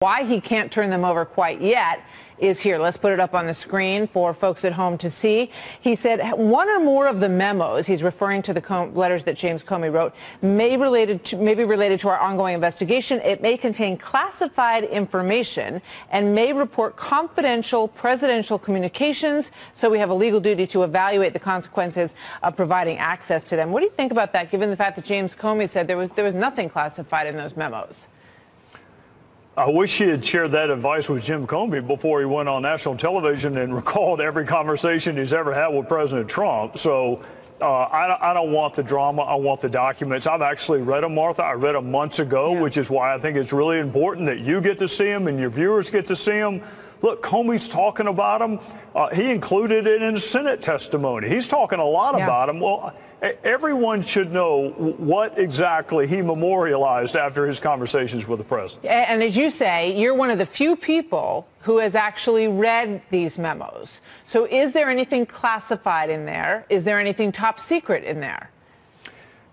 Why he can't turn them over quite yet is here. Let's put it up on the screen for folks at home to see. He said one or more of the memos, he's referring to the letters that James Comey wrote, may be related to our ongoing investigation. It may contain classified information and may report confidential presidential communications. So we have a legal duty to evaluate the consequences of providing access to them. What do you think about that, given the fact that James Comey said there was nothing classified in those memos? I wish he had shared that advice with Jim Comey before he went on national television and recalled every conversation he's ever had with President Trump. So I don't want the drama. I want the documents. I've actually read them, Martha. I read them months ago, which is why I think it's really important that you get to see them and your viewers get to see them. Look, Comey's talking about them. He included it in his Senate testimony. He's talking a lot about them. Well, everyone should know what exactly he memorialized after his conversations with the president. And as you say, you're one of the few people who has actually read these memos. So is there anything classified in there? Is there anything top secret in there?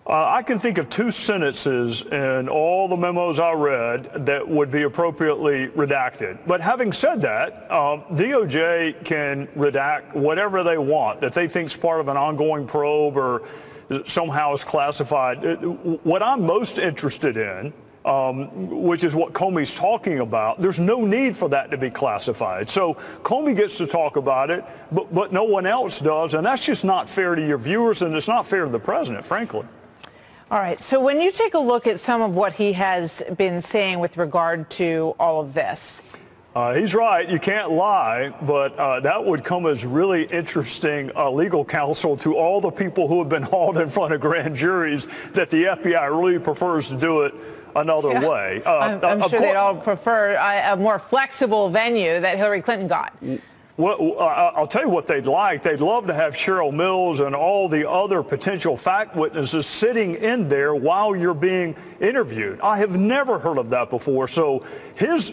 I can think of two sentences in all the memos I read that would be appropriately redacted. But having said that, DOJ can redact whatever they want that they think is part of an ongoing probe or somehow is classified. What I'm most interested in, which is what Comey's talking about, there's no need for that to be classified. So Comey gets to talk about it, but no one else does. And that's just not fair to your viewers, and it's not fair to the president, frankly. All right. So when you take a look at some of what he has been saying with regard to all of this. He's right. You can't lie. But that would come as really interesting legal counsel to all the people who have been hauled in front of grand juries that the FBI really prefers to do it another way. I'm sure they'd all prefer a more flexible venue that Hillary Clinton got. Well, I'll tell you what they'd like. They'd love to have Cheryl Mills and all the other potential fact witnesses sitting in there while you're being interviewed. I have never heard of that before. So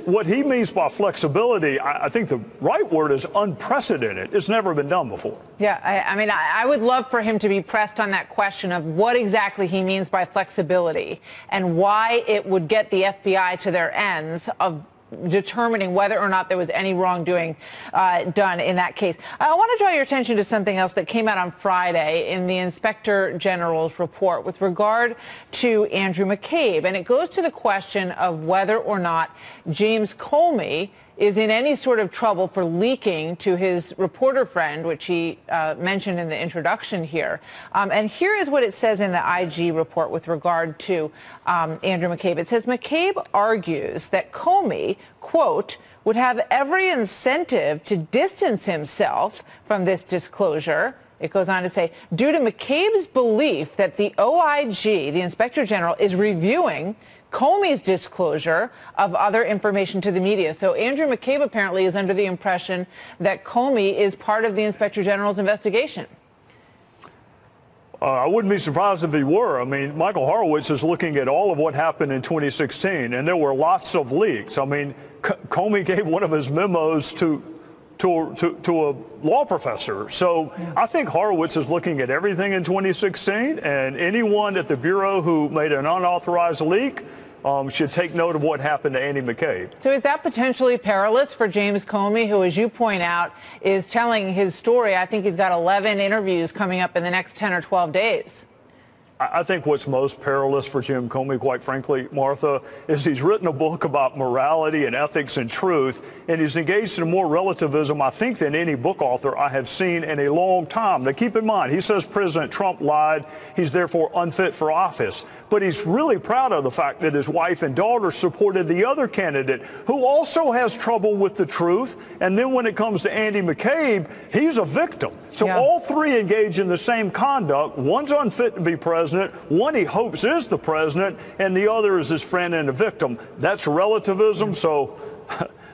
what he means by flexibility, I think the right word is unprecedented. It's never been done before. Yeah, I mean, I would love for him to be pressed on that question of what exactly he means by flexibility and why it would get the FBI to their ends of determining whether or not there was any wrongdoing done in that case. I want to draw your attention to something else that came out on Friday in the Inspector General's report with regard to Andrew McCabe. And it goes to the question of whether or not James Comey is in any sort of trouble for leaking to his reporter friend, which he mentioned in the introduction here. And here is what it says in the IG report with regard to Andrew McCabe. It says McCabe argues that Comey, quote, would have every incentive to distance himself from this disclosure. It goes on to say, due to McCabe's belief that the OIG, the Inspector General, is reviewing Comey's disclosure of other information to the media. So Andrew McCabe apparently is under the impression that Comey is part of the Inspector General's investigation. I wouldn't be surprised if he were. I mean, Michael Horowitz is looking at all of what happened in 2016, and there were lots of leaks. I mean, Comey gave one of his memos to a law professor. So I think Horowitz is looking at everything in 2016, and anyone at the Bureau who made an unauthorized leak should take note of what happened to Andy McCabe. So is that potentially perilous for James Comey, who, as you point out, is telling his story? I think he's got 11 interviews coming up in the next 10 or 12 days. I think what's most perilous for Jim Comey, quite frankly, Martha, is he's written a book about morality and ethics and truth, and he's engaged in more relativism, I think, than any book author I have seen in a long time. Now, keep in mind, he says President Trump lied. He's therefore unfit for office. But he's really proud of the fact that his wife and daughter supported the other candidate who also has trouble with the truth. And then when it comes to Andy McCabe, he's a victim. So all three engage in the same conduct. One's unfit to be president, one he hopes is the president, and the other is his friend and a victim. That's relativism, so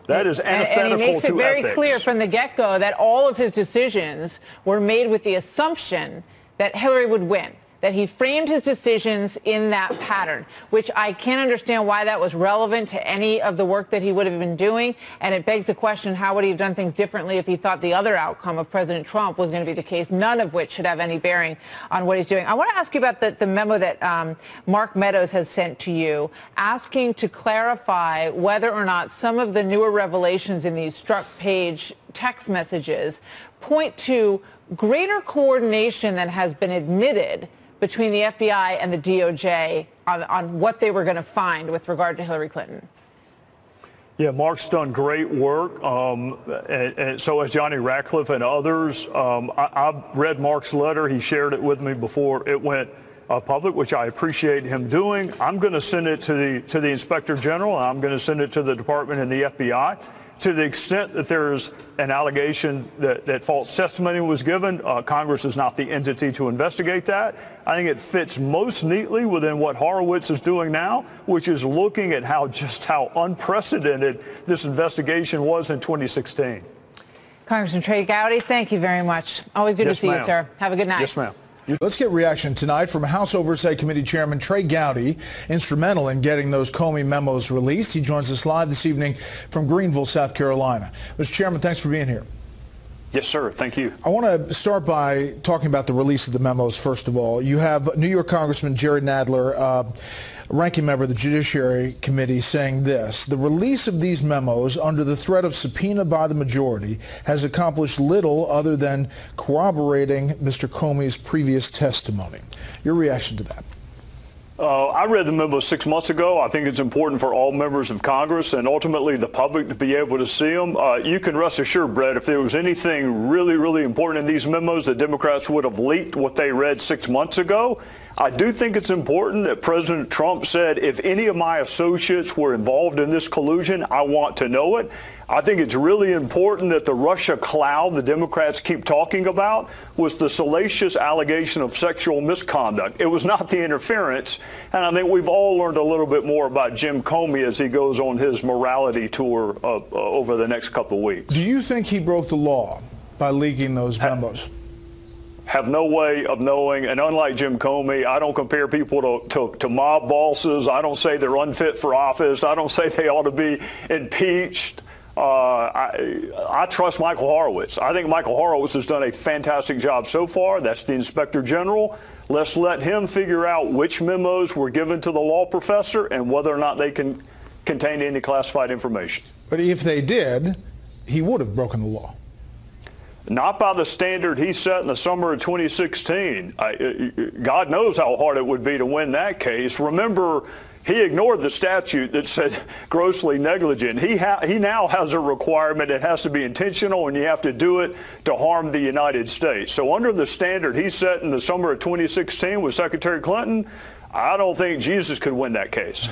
that is antithetical to ethics. And he makes it very clear from the get-go that all of his decisions were made with the assumption that Hillary would win. that he framed his decisions in that pattern, which I can't understand why that was relevant to any of the work that he would have been doing. And it begs the question, how would he have done things differently if he thought the other outcome of President Trump was going to be the case, none of which should have any bearing on what he's doing. I want to ask you about the memo that Mark Meadows has sent to you, asking to clarify whether or not some of the newer revelations in these struck page text messages point to greater coordination than has been admitted between the FBI and the DOJ on what they were going to find with regard to Hillary Clinton. Yeah, Mark's done great work, and so has Johnny Ratcliffe and others. I've read Mark's letter. He shared it with me before it went public, which I appreciate him doing. I'm going to send it to the Inspector General. I'm going to send it to the Department and the FBI. To the extent that there's an allegation that false testimony was given, Congress is not the entity to investigate that. I think it fits most neatly within what Horowitz is doing now, which is looking at how unprecedented this investigation was in 2016. Congressman Trey Gowdy, thank you very much. Always good to see you, sir. Have a good night. Yes, ma'am. Let's get reaction tonight from House Oversight Committee Chairman Trey Gowdy, instrumental in getting those Comey memos released. He joins us live this evening from Greenville, South Carolina. Mr. Chairman, thanks for being here. Yes, sir. Thank you. I want to start by talking about the release of the memos, first of all. You have New York Congressman Jerry Nadler, ranking member of the Judiciary Committee, saying this: the release of these memos under the threat of subpoena by the majority has accomplished little other than corroborating Mr. Comey's previous testimony. Your reaction to that? I read the memo 6 months ago. I think it's important for all members of Congress and ultimately the public to be able to see them. You can rest assured, Brett, if there was anything really, really important in these memos, the Democrats would have leaked what they read 6 months ago. I do think it's important that President Trump said, if any of my associates were involved in this collusion, I want to know it. I think it's really important that the Russia cloud the Democrats keep talking about was the salacious allegation of sexual misconduct. It was not the interference. And I think we've all learned a little bit more about Jim Comey as he goes on his morality tour over the next couple of weeks. Do you think he broke the law by leaking those memos? Have no way of knowing, and unlike Jim Comey, I don't compare people to mob bosses. I don't say they're unfit for office. I don't say they ought to be impeached. I trust Michael Horowitz. I think Michael Horowitz has done a fantastic job so far. That's the Inspector General. Let's let him figure out which memos were given to the law professor and whether or not they can contain any classified information. But if they did, he would have broken the law. Not by the standard he set in the summer of 2016. God knows how hard it would be to win that case. Remember, he ignored the statute that said grossly negligent. He now has a requirement. It has to be intentional, and you have to do it to harm the United States. So under the standard he set in the summer of 2016 with Secretary Clinton, I don't think Jesus could win that case.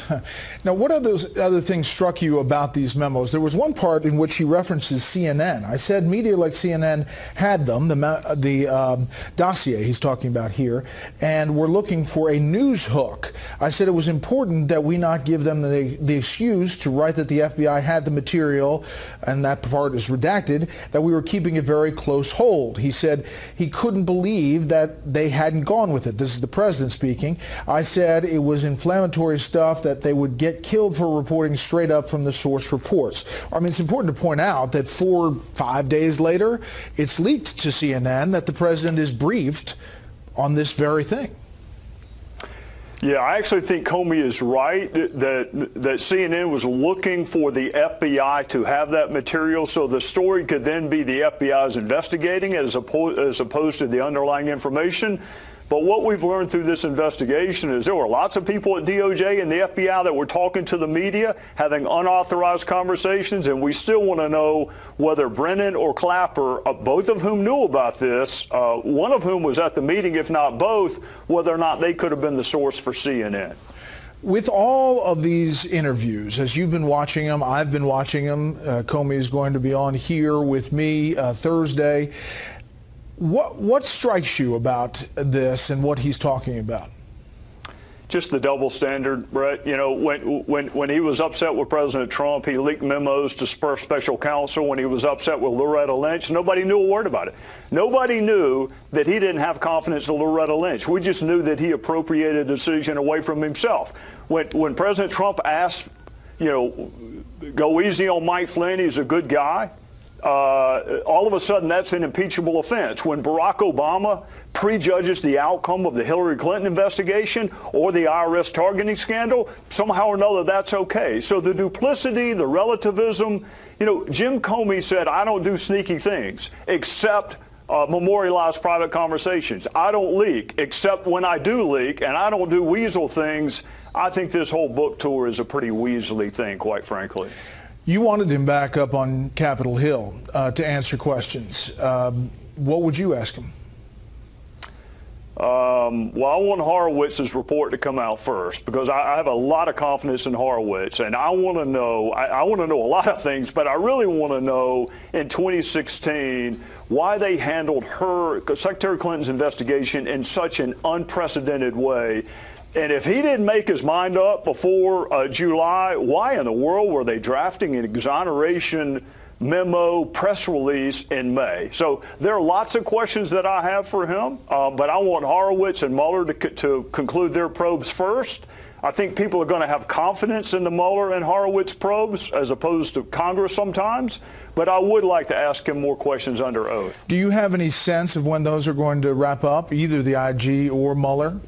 Now, what other things struck you about these memos? There was one part in which he references CNN. I said media like CNN had them, the dossier he's talking about here, and we're looking for a news hook. I said it was important that we not give them the excuse to write that the FBI had the material, and that part is redacted, that we were keeping a very close hold. He said he couldn't believe that they hadn't gone with it. This is the president speaking. I said it was inflammatory stuff, that they would get killed for reporting straight up from the source reports. I mean, it's important to point out that 4 or 5 days later, it's leaked to CNN that the president is briefed on this very thing. Yeah, I actually think Comey is right that CNN was looking for the FBI to have that material so the story could then be the FBI's investigating it as opposed to the underlying information. But what we've learned through this investigation is there were lots of people at DOJ and the FBI that were talking to the media, having unauthorized conversations, and we still want to know whether Brennan or Clapper, both of whom knew about this, one of whom was at the meeting, if not both, whether or not they could have been the source for CNN. With all of these interviews, as you've been watching them, I've been watching them, Comey is going to be on here with me Thursday. What strikes you about this and what he's talking about? Just the double standard, Brett. You know, when he was upset with President Trump, he leaked memos to spur special counsel. When he was upset with Loretta Lynch, nobody knew a word about it. Nobody knew that he didn't have confidence in Loretta Lynch. We just knew that he appropriated a decision away from himself. When President Trump asked, you know, go easy on Mike Flynn, he's a good guy, all of a sudden that's an impeachable offense. When Barack Obama prejudges the outcome of the Hillary Clinton investigation or the IRS targeting scandal, somehow or another that's okay. So the duplicity, the relativism, you know, Jim Comey said, I don't do sneaky things except memorialize private conversations. I don't leak except when I do leak, and I don't do weasel things. I think this whole book tour is a pretty weaselly thing, quite frankly. You wanted him back up on Capitol Hill to answer questions. What would you ask him? Well, I want Horowitz's report to come out first because I have a lot of confidence in Horowitz, and I want to know. I want to know a lot of things, but I really want to know in 2016 why they handled Secretary Clinton's investigation in such an unprecedented way. And if he didn't make his mind up before July, why in the world were they drafting an exoneration memo press release in May? So there are lots of questions that I have for him, but I want Horowitz and Mueller to conclude their probes first. I think people are going to have confidence in the Mueller and Horowitz probes as opposed to Congress sometimes, but I would like to ask him more questions under oath. Do you have any sense of when those are going to wrap up, either the IG or Mueller?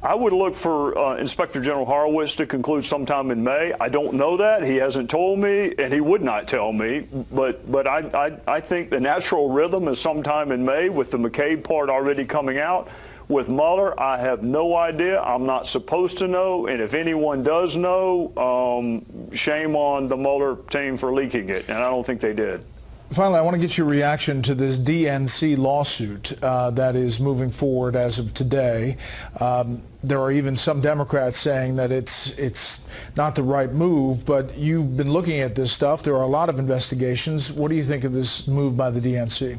I would look for Inspector General Horowitz to conclude sometime in May. I don't know that. He hasn't told me, and he would not tell me. But I think the natural rhythm is sometime in May with the McCabe part already coming out. With Mueller, I have no idea. I'm not supposed to know. And if anyone does know, shame on the Mueller team for leaking it. And I don't think they did. Finally, I want to get your reaction to this DNC lawsuit that is moving forward as of today. There are even some Democrats saying that it's not the right move, but you've been looking at this stuff. There are a lot of investigations. What do you think of this move by the DNC?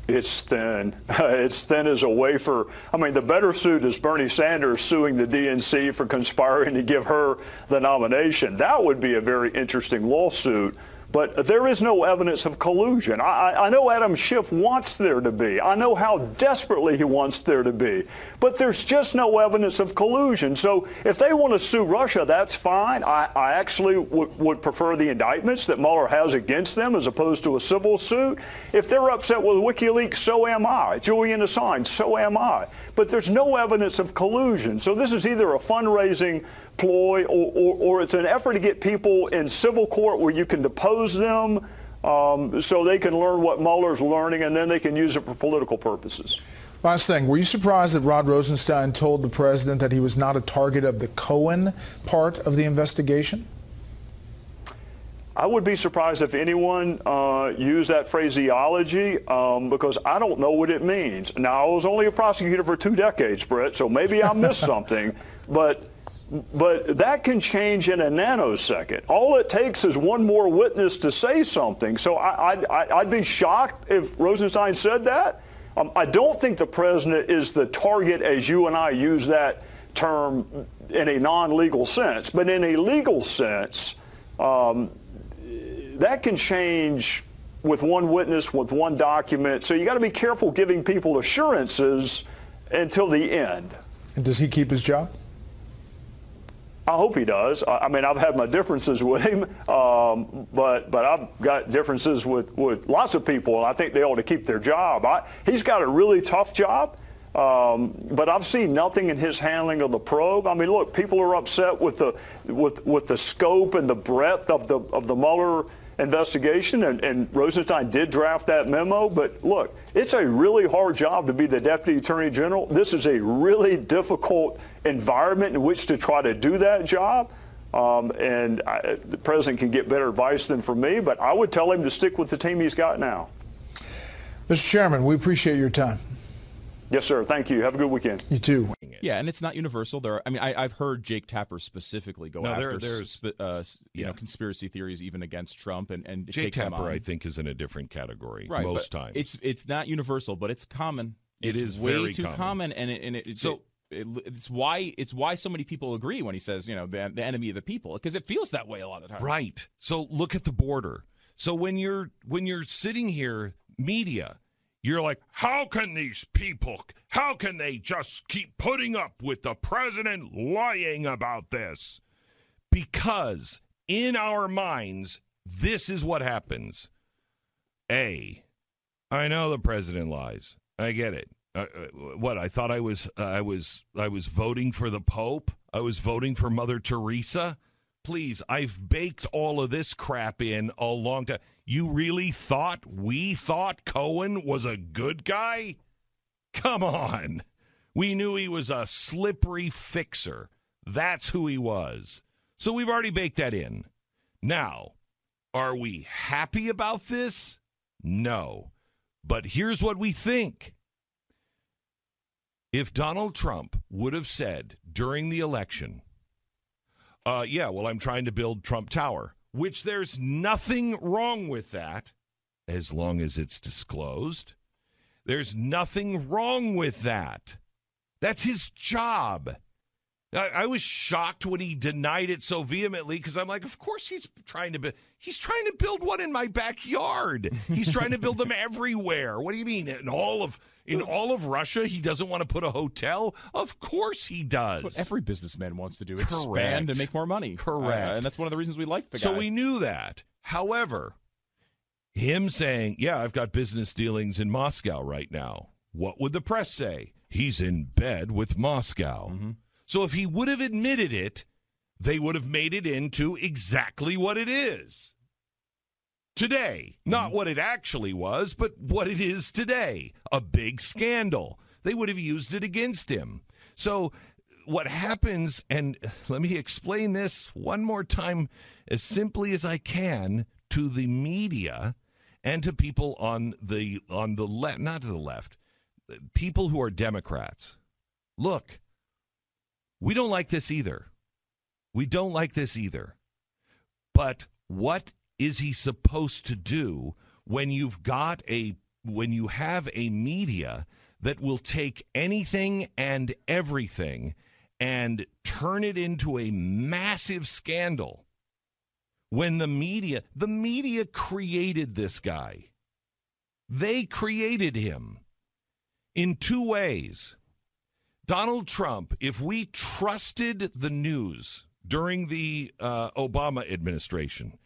It's thin. It's thin as a wafer. I mean, the better suit is Bernie Sanders suing the DNC for conspiring to give her the nomination. That would be a very interesting lawsuit. But there is no evidence of collusion. I know Adam Schiff wants there to be. I know how desperately he wants there to be. But there's just no evidence of collusion. So if they want to sue Russia, that's fine. I actually would prefer the indictments that Mueller has against them as opposed to a civil suit. If they're upset with WikiLeaks, so am I. Julian Assange, so am I. But there's no evidence of collusion. So this is either a fundraising ploy or it's an effort to get people in civil court where you can depose them so they can learn what Mueller's learning and then they can use it for political purposes. Last thing, were you surprised that Rod Rosenstein told the president that he was not a target of the Cohen part of the investigation? I would be surprised if anyone used that phraseology because I don't know what it means. Now, I was only a prosecutor for 2 decades, Brett, so maybe I missed something, but that can change in a nanosecond. All it takes is one more witness to say something. So I'd be shocked if Rosenstein said that. I don't think the president is the target as you and I use that term in a non-legal sense. But in a legal sense, that can change with one witness, with one document. So you got to be careful giving people assurances until the end. And does he keep his job? I hope he does. I mean, I've had my differences with him, but I've got differences with lots of people, and I think they ought to keep their job. He's got a really tough job, but I've seen nothing in his handling of the probe. I mean, look, people are upset with the scope and the breadth of the Mueller investigation, and Rosenstein did draft that memo. But look, it's a really hard job to be the Deputy Attorney General. This is a really difficult environment in which to try to do that job. The president can get better advice than from me, but I would tell him to stick with the team he's got now. Mr. Chairman, we appreciate your time. Yes, sir. Thank you. Have a good weekend. You too. Yeah, and it's not universal. I've heard Jake Tapper specifically go after conspiracy theories even against Trump and Jake take them Tapper, on. I think, is in a different category most times. It's not universal, but it's common. It it's is way very too common, and so it's why so many people agree when he says, the enemy of the people, because it feels that way a lot of times. Right. So look at the border. So when you're sitting here, media, you're like, how can they just keep putting up with the president lying about this? Because in our minds, this is what happens. I know the president lies. I get it. What, I thought I was voting for the Pope? I was voting for Mother Teresa? Please, I've baked all of this crap in a long time. You really we thought Cohen was a good guy? Come on. We knew he was a slippery fixer. That's who he was. So we've already baked that in. Now, are we happy about this? No. But here's what we think. If Donald Trump would have said during the election, I'm trying to build Trump Tower, which there's nothing wrong with that as long as it's disclosed. There's nothing wrong with that. That's his job. I was shocked when he denied it so vehemently because I'm like, of course he's trying to build one in my backyard. He's trying to build them everywhere. What do you mean? In all of Russia, he doesn't want to put a hotel? Of course he does. That's what every businessman wants to do, expand and make more money. Correct. And that's one of the reasons we like the guy. So we knew that. However, him saying, I've got business dealings in Moscow right now. What would the press say? He's in bed with Moscow. Mm-hmm. So if he would have admitted it, they would have made it into exactly what it is today. Not what it actually was, but what it is today. A big scandal. They would have used it against him. So what happens, and let me explain this one more time as simply as I can to the media and to people on the left, not to the left, people who are Democrats. Look, we don't like this either. But what is he supposed to do when you have a media that will take anything and everything and turn it into a massive scandal? When the media created this guy. They created him in two ways. Donald Trump, if we trusted the news during the Obama administration,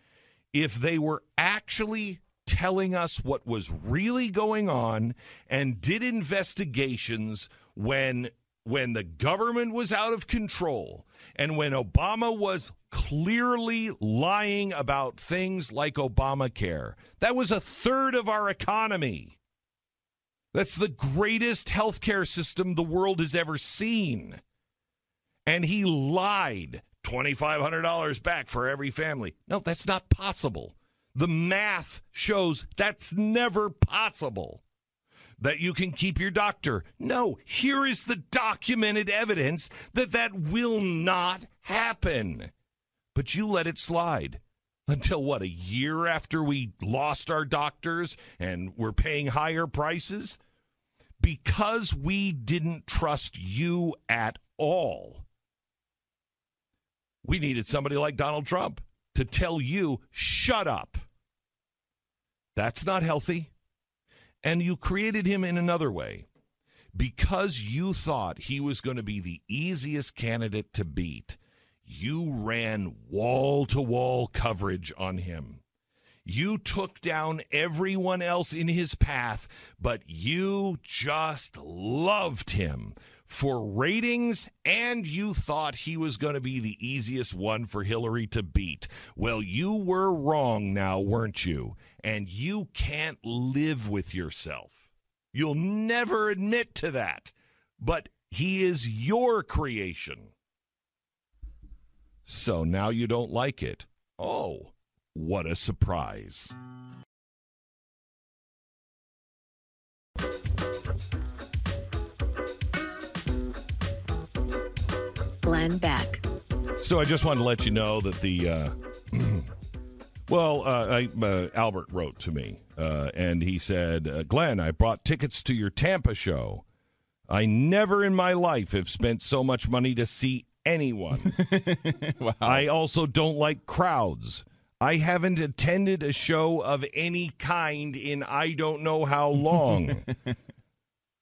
if they were actually telling us what was really going on and did investigations when the government was out of control and when Obama was clearly lying about things like Obamacare, that was a third of our economy. That's the greatest healthcare system the world has ever seen. And he lied. $2,500 back for every family. No, that's not possible. The math shows that's never possible. That you can keep your doctor. No, here is the documented evidence that will not happen. But you let it slide. Until, a year after we lost our doctors and we're paying higher prices? Because we didn't trust you at all. We needed somebody like Donald Trump to tell you, shut up. That's not healthy. And you created him in another way. Because you thought he was going to be the easiest candidate to beat, you ran wall-to-wall coverage on him. You took down everyone else in his path, but you just loved him for ratings, and you thought he was going to be the easiest one for Hillary to beat. Well, you were wrong now, weren't you? And you can't live with yourself. You'll never admit to that, but he is your creation. So now you don't like it. Oh, what a surprise. Glenn Beck. So I just wanted to let you know that Albert wrote to me, and he said, Glenn, I brought tickets to your Tampa show. I never in my life have spent so much money to see anyone. Wow. I also don't like crowds. I haven't attended a show of any kind in I don't know how long.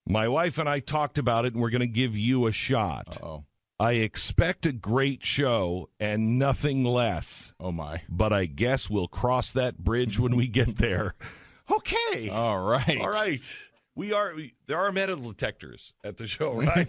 My wife and I talked about it, and we're going to give you a shot. Uh-oh. I expect a great show and nothing less. Oh, my. But I guess we'll cross that bridge when we get there. Okay. All right. All right. There are metal detectors at the show, right?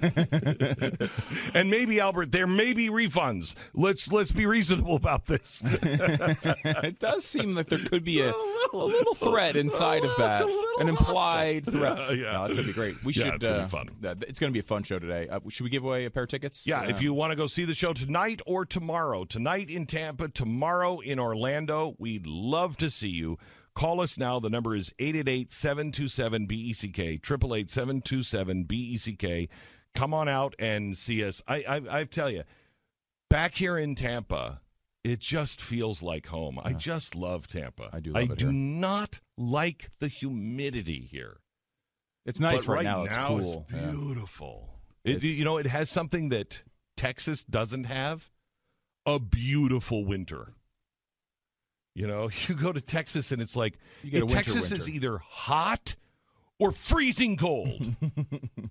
And maybe, Albert, there may be refunds. Let's be reasonable about this. It does seem like there could be a little threat inside of that, an implied threat. Yeah. No, it's going to be great. It's going to be fun. It's going to be a fun show today. Should we give away a pair of tickets? Yeah, if you want to go see the show tonight or tomorrow. Tonight in Tampa, tomorrow in Orlando. We'd love to see you. Call us now. The number is 888-727-BECK, 888-727-BECK. Come on out and see us. I tell you, back here in Tampa, it just feels like home. I just love Tampa. I do love it I do here. not like the humidity here. It's nice but right now. It's cool. It's beautiful. It has something that Texas doesn't have, a beautiful winter. You know, you go to Texas and it's like, Texas is either hot or freezing cold.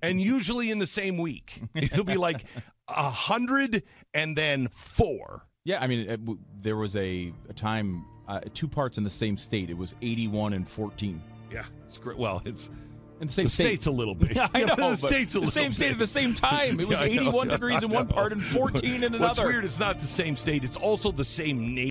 And usually in the same week. It'll be like 100 and then 4. Yeah, I mean, there was a time, 2 parts in the same state. It was 81 and 14. Yeah, it's great. Well, it's in the same state. State's a little big. Yeah, I know, the state's a little same big. state at the same time. It was 81 degrees in one part and 14 in another. What's weird, it's not the same state. It's also the same nation.